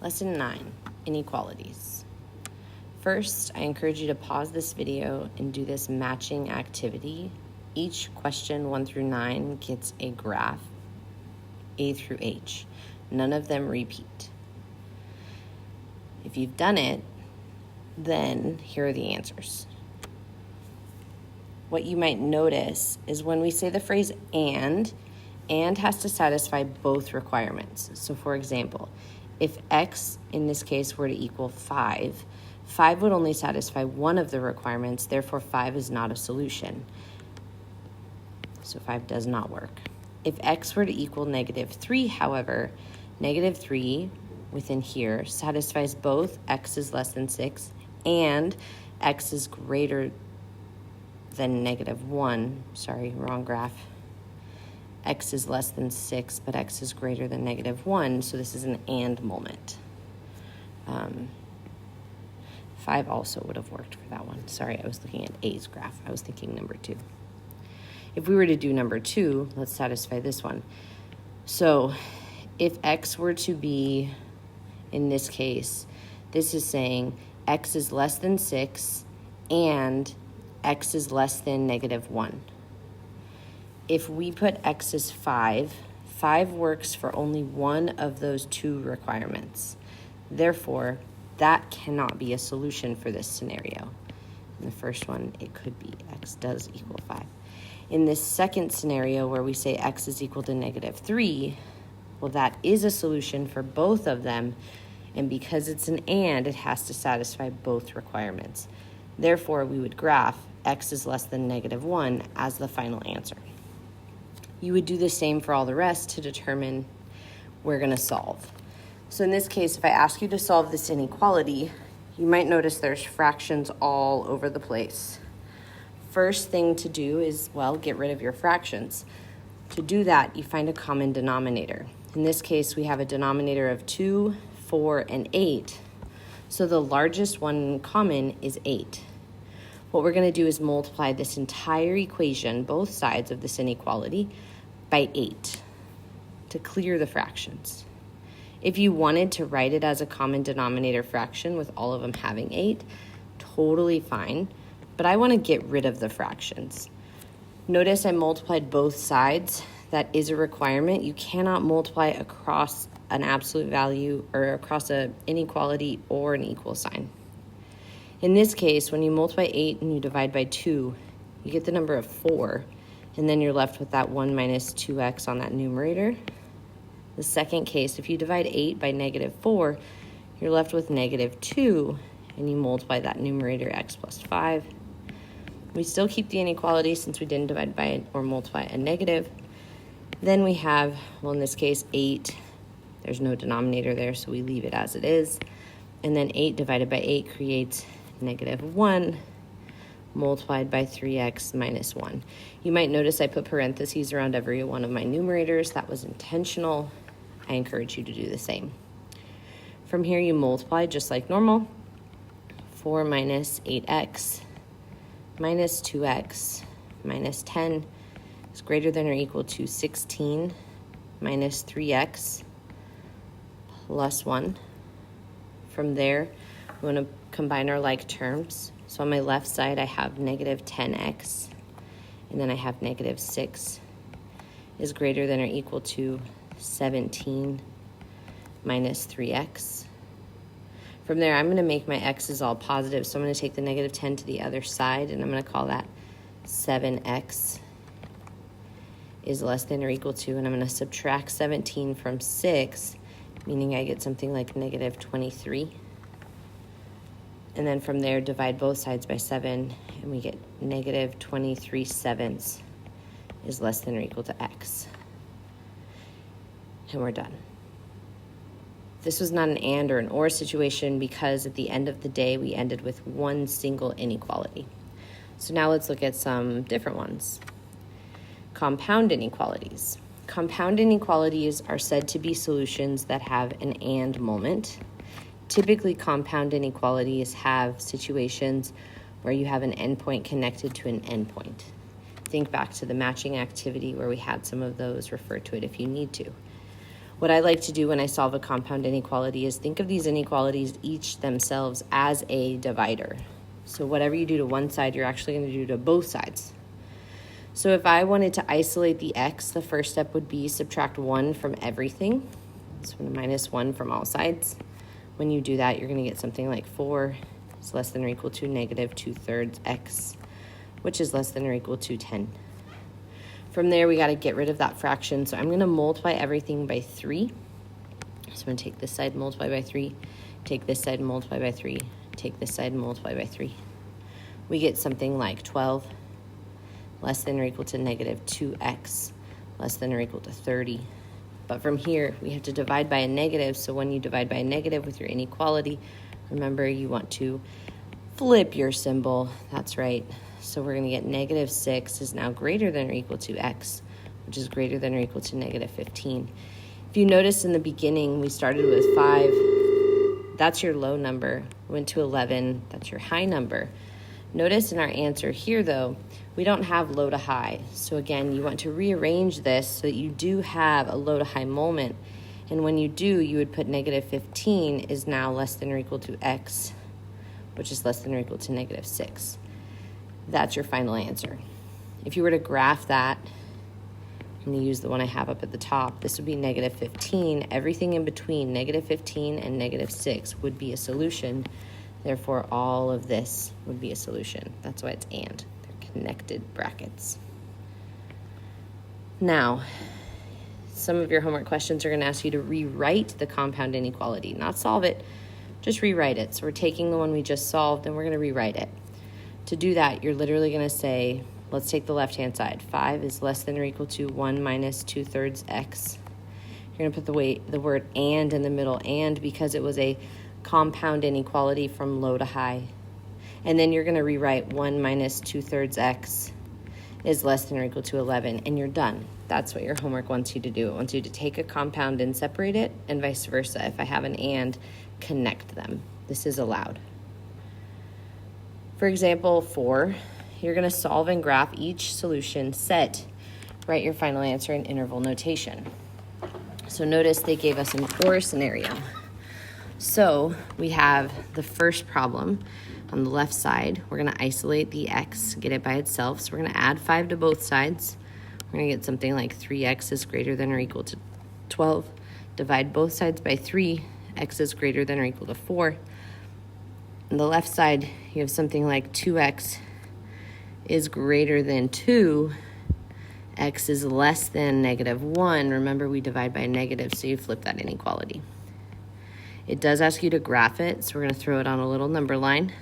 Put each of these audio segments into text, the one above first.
Lesson 9, Inequalities. First, I encourage you to pause this video and do this matching activity. Each question 1 through 9 gets a graph, A through H. None of them repeat. If you've done it, then here are the answers. What you might notice is when we say the phrase and has to satisfy both requirements. So for example, if x in this case were to equal 5, 5 would only satisfy one of the requirements, therefore 5 is not a solution. So 5 does not work. If x were to equal -3, however, -3 within here satisfies both x is less than 6 and x is greater than -1. Sorry, wrong graph. X is less than 6, but x is greater than -1, so this is an and moment. 5 also would have worked for that one. Sorry, I was looking at A's graph. I was thinking number 2. If we were to do number 2, let's satisfy this one. So if x were to be, in this case, this is saying x is less than 6 and x is less than -1. If we put x as 5, 5 works for only one of those two requirements. Therefore, that cannot be a solution for this scenario. In the first one, it could be x does equal 5. In this second scenario where we say x is equal to -3, well, that is a solution for both of them, and because it's an and, it has to satisfy both requirements. Therefore, we would graph x is less than -1 as the final answer. You would do the same for all the rest to determine we're going to solve. So in this case, if I ask you to solve this inequality, you might notice there's fractions all over the place. First thing to do is, well, get rid of your fractions. To do that, you find a common denominator. In this case, we have a denominator of 2, 4, and 8. So the largest one in common is 8. What we're going to do is multiply this entire equation, both sides of this inequality, by 8 to clear the fractions. If you wanted to write it as a common denominator fraction with all of them having 8, totally fine, but I want to get rid of the fractions. Notice I multiplied both sides. That is a requirement. You cannot multiply across an absolute value or across an inequality or an equal sign. In this case, when you multiply 8 and you divide by 2, you get the number of 4, and then you're left with that 1 minus 2x on that numerator. The second case, if you divide 8 by -4, you're left with -2, and you multiply that numerator x plus 5. We still keep the inequality since we didn't divide by or multiply a negative. Then we have, well, in this case, 8. There's no denominator there, so we leave it as it is. And then 8 divided by 8 creates -1 multiplied by 3x minus 1. You might notice I put parentheses around every one of my numerators. That was intentional. I encourage you to do the same. From here, you multiply just like normal. 4 minus 8x minus 2x minus 10 is greater than or equal to 16 minus 3x plus 1. From there, we want to combine our like terms. So on my left side, I have -10x, and then I have -6 is greater than or equal to 17 minus 3x. From there, I'm going to make my x's all positive, so I'm going to take the -10 to the other side, and I'm going to call that 7x is less than or equal to, and I'm going to subtract 17 from 6, meaning I get something like -23. And then from there, divide both sides by 7, and we get -23/7 is less than or equal to x. And we're done. This was not an and or an or situation because at the end of the day, we ended with one single inequality. So now let's look at some different ones. Compound inequalities. Compound inequalities are said to be solutions that have an and moment. Typically, compound inequalities have situations where you have an endpoint connected to an endpoint. Think back to the matching activity where we had some of those. Refer to it if you need to. What I like to do when I solve a compound inequality is think of these inequalities each themselves as a divider. So whatever you do to one side, you're actually going to do to both sides. So if I wanted to isolate the x, the first step would be subtract 1 from everything. So minus 1 from all sides. When you do that, you're going to get something like 4 is less than or equal to negative 2/3 x, which is less than or equal to 10. From there, we got to get rid of that fraction. So I'm going to multiply everything by 3. So I'm going to take this side, multiply by 3, take this side, multiply by 3, take this side, multiply by 3. We get something like 12 less than or equal to negative 2x, less than or equal to 30. But from here, we have to divide by a negative. So when you divide by a negative with your inequality, remember you want to flip your symbol. That's right. So we're going to get negative 6 is now greater than or equal to x, which is greater than or equal to negative 15. If you notice in the beginning, we started with 5. That's your low number. Went to 11. That's your high number. Notice in our answer here, though, we don't have low to high. So again, you want to rearrange this so that you do have a low to high moment. And when you do, you would put negative 15 is now less than or equal to x, which is less than or equal to negative 6. That's your final answer. If you were to graph that, I'm going to use the one I have up at the top, this would be negative 15. Everything in between negative 15 and negative 6 would be a solution. Therefore, all of this would be a solution. That's why it's and. They're connected brackets. Now, some of your homework questions are going to ask you to rewrite the compound inequality, not solve it, just rewrite it. So we're taking the one we just solved and we're going to rewrite it. To do that, you're literally going to say, let's take the left-hand side. 5 is less than or equal to 1 minus 2/3 x. You're going to put the word and in the middle, and because it was a compound inequality from low to high. And then you're going to rewrite 1 minus 2/3 x is less than or equal to 11, and you're done. That's what your homework wants you to do. It wants you to take a compound and separate it, and vice versa. If I have an and, connect them. This is allowed. For example, 4, you're going to solve and graph each solution set. Write your final answer in interval notation. So notice they gave us an or scenario. So we have the first problem on the left side. We're going to isolate the x, get it by itself. So we're going to add 5 to both sides. We're going to get something like 3x is greater than or equal to 12. Divide both sides by 3. X is greater than or equal to 4. On the left side, you have something like 2x is greater than 2. X is less than negative 1. Remember, we divide by a negative, so you flip that inequality. It does ask you to graph it, so we're going to throw it on a little number line.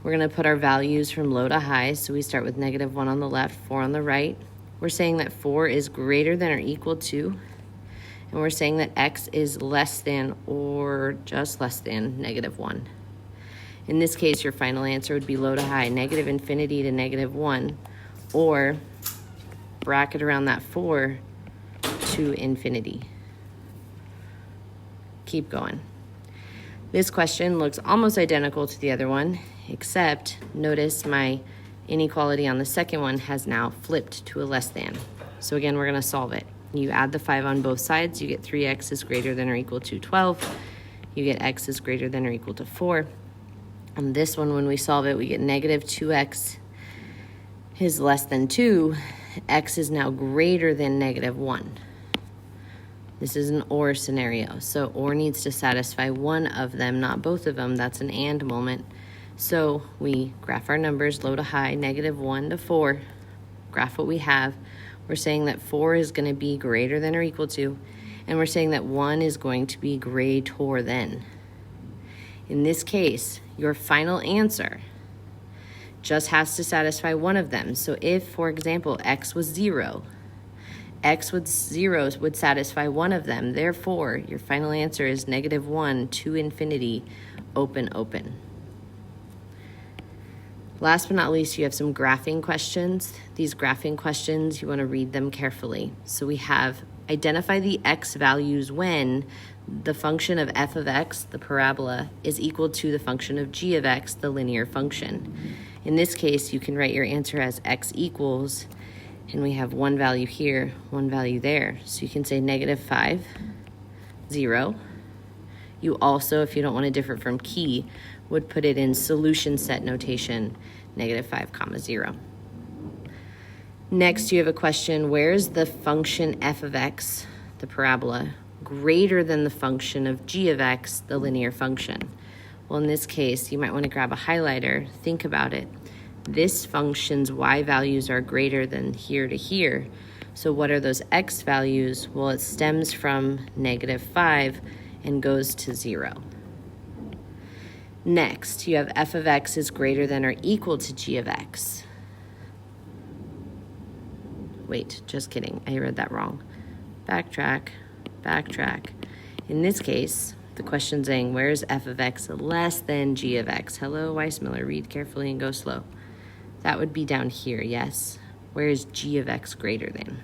We're going to put our values from low to high, so we start with negative 1 on the left, 4 on the right. We're saying that 4 is greater than or equal to, and we're saying that x is less than or just less than negative 1. In this case, your final answer would be low to high, negative infinity to negative 1, or bracket around that 4 to infinity. Keep going. This question looks almost identical to the other one, except notice my inequality on the second one has now flipped to a less than. So again, we're going to solve it. You add the 5 on both sides, you get 3x is greater than or equal to 12. You get x is greater than or equal to 4. On this one, when we solve it, we get negative 2x is less than 2. X is now greater than negative 1. This is an or scenario, so or needs to satisfy one of them, not both of them. That's an and moment. So we graph our numbers, low to high, negative 1 to 4. Graph what we have. We're saying that 4 is going to be greater than or equal to, and we're saying that 1 is going to be greater than. In this case, your final answer just has to satisfy one of them. So if, for example, x was 0, x with 0 would satisfy one of them. Therefore, your final answer is negative 1 to infinity, open, open. Last but not least, you have some graphing questions. These graphing questions, you want to read them carefully. So we have identify the x values when the function of f of x, the parabola, is equal to the function of g of x, the linear function. In this case, you can write your answer as x equals And we have one value here, one value there. So you can say -5, 0. You also, if you don't want to differ from key, would put it in solution set notation, -5, 0. Next, you have a question, where is the function f of x, the parabola, greater than the function of g of x, the linear function? Well, in this case, you might want to grab a highlighter, think about it. This function's y values are greater than here to here. So what are those x values? Well, it stems from -5 and goes to 0. Next, you have f of x is greater than or equal to g of x. Wait, just kidding. I read that wrong. Backtrack. In this case, the question's saying, where is f of x less than g of x? Hello, Weissmiller, read carefully and go slow. That would be down here, yes. Where is g of x greater than?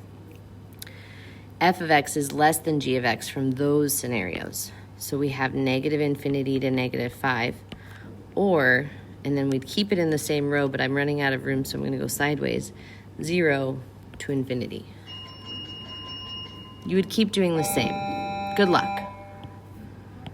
F of x is less than g of x from those scenarios. So we have -∞ to -5, or, and then we'd keep it in the same row, but I'm running out of room, so I'm going to go sideways, 0 to infinity. You would keep doing the same. Good luck.